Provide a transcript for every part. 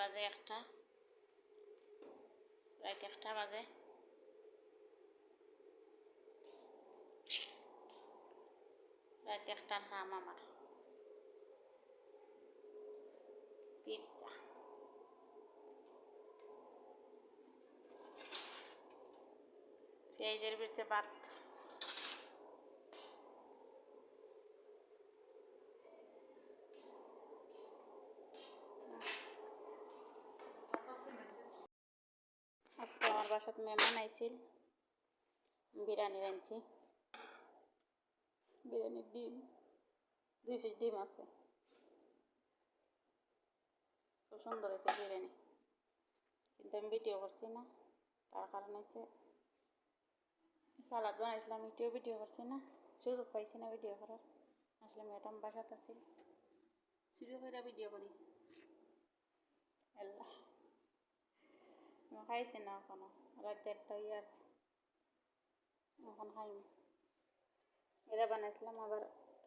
বাজে একটা, রাত 1টা বাজে। রাত 1টার খাম আমার পিৎজা। পেঁয়াজের ভিতরে ভাত। আজকে আমার বাসাত মেহমান আইছিল, বিরিয়ানি রাঁধছি। বিরিয়ানির ডিম, 2 পিস ডিম আছে। খুব সুন্দর হয়েছে বিরিয়ানি, কিন্তু আমি ভিডিও করছি না, তার কারণ হচ্ছে সালাদ বানাইছিলাম, এটিও ভিডিও করছি না, সুযোগ পাইছি না ভিডিও করার। আসলে ম্যাডাম বাসাত আছিল, চুরি করে ভিডিও করি। আল্লাহ, খাইছি না এখনো, রাত 1টা হয়ে আসছে, এখন খাইনি। এরা বানাইছিলাম আবার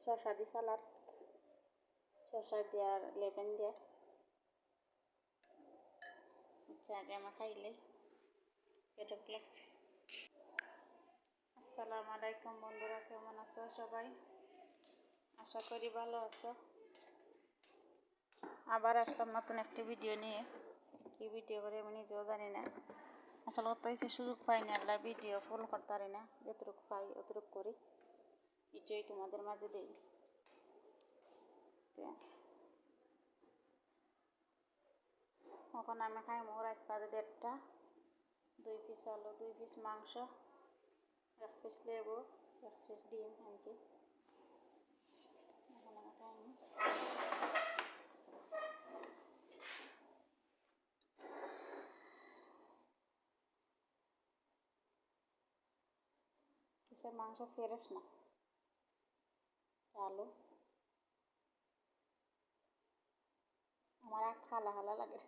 শসা দিয়ে সালাদ, শসা দিয়ে আর লেবেন দিয়ে। আচ্ছা, আগে আমার খাইলে পেটে লাগছে। আসসালামু আলাইকুম বন্ধুরা, কেমন আছো সবাই? আশা করি ভালো আছো। আবার আসলাম নতুন একটি ভিডিও নিয়ে। কি ভিডিও করে আমি নিজেও জানি না। আসলে অত হয়েছে সুযোগ পাই না, আল্লাহ ভিডিও ফুল করতে পারি না, যতটুকু পাই অতটুকু করি, কিছুই তোমাদের মাঝে দিই। এখন আমি খাইমো রাত বাজে 1টা। 2 পিস আলু, 2 পিস মাংস, 1 পিস লেবু, 1 পিস ডিম আনছি। এখন আমি খাইমো। মাংস ফ্রেশ না, আলু আমার হাত খালা খালা লাগে।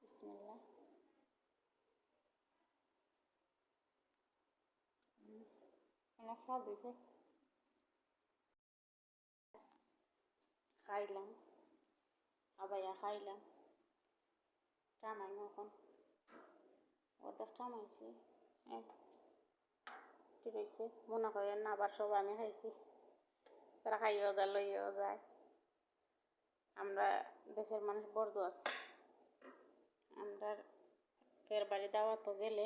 বিসমিল্লাহ। অনেক স্বাদ হয়েছে, খাইলাম, আবাইয়া খাইলাম, টামাইম এখন অর্ধেক টামাইছি, রয়েছে। মনে করেন না আবার সব আমি খাইছি, তারা খাইয়েও যায় লইয়েও যায়। আমরা দেশের মানুষ বর্দ আছি, আমরা এর বাড়ি দাওয়াত গেলে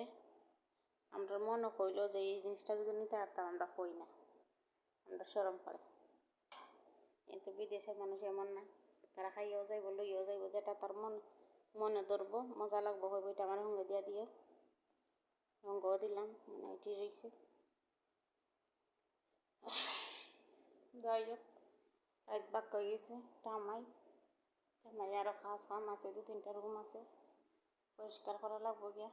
আমরা মনে কইল যে এই জিনিসটা যদি নিতে পারতাম, আমরা কই না, আমরা শরম করে। কিন্তু বিদেশের মানুষ এমন না, তারা খাইয়েও যাইব লইয়েও যাইব, যেটা তার মনে ধরবো, মজা লাগবো, হইব এটা আমার সঙ্গে দিয়া দিও, সঙ্গও দিলাম, মানে এটি রয়েছে। যাই হোক, রাত বাক হয়ে গেছে, টামাই আরও কাম আছে, 2-3টা রুম আছে পরিষ্কার করা লাগবো গিয়া।